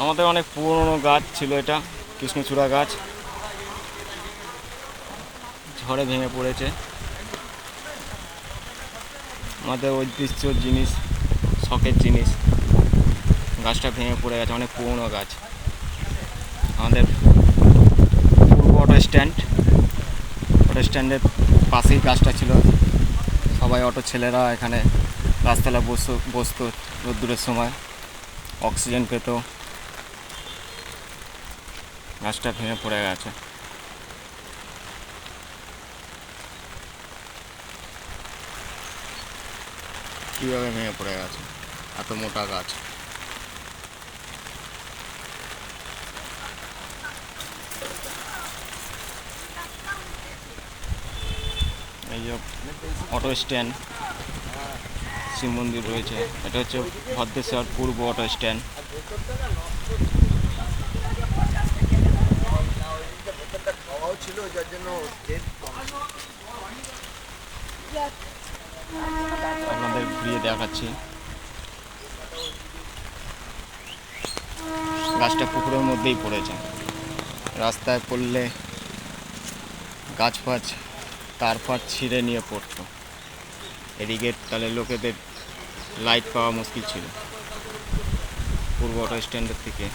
আমাদের অনেক পুরনো গাছ ছিল এটা, কৃষ্ণচূড়া গাছ, ঝড়ে ভেঙে পড়েছে। আমাদের ঐতিহ্য জিনিস, শখের জিনিস, গাছটা ভেঙে পড়ে গেছে। অনেক পুরনো গাছ। আমাদের পূর্ব অটো স্ট্যান্ডের পাশেই গাছটা ছিল। সবাই অটো ছেলেরা এখানে গাছতলায় বসতো রোদ্দুরের সময়, অক্সিজেন পেত। গাছটা ভেঙে পড়ে গেছে। কীভাবে ভেঙে পড়ে গেছে? এত মোটা গাছ। এই যে অটো স্ট্যান্ড, শিব মন্দির রয়েছে। এটা হচ্ছে ভদ্রেশ্বর পূর্ব অটো স্ট্যান্ড। আপনাদের ঘুরিয়ে দেখাচ্ছি। গাছটা পুকুরের মধ্যেই পড়েছে। রাস্তায় পড়লে গাছ ফাছ তার ফার ছিঁড়ে নিয়ে পড়তো। এদিকে তাহলে লোকেদের লাইট পাওয়া মুশকিল ছিল পূর্ব অটো স্ট্যান্ডের থেকে।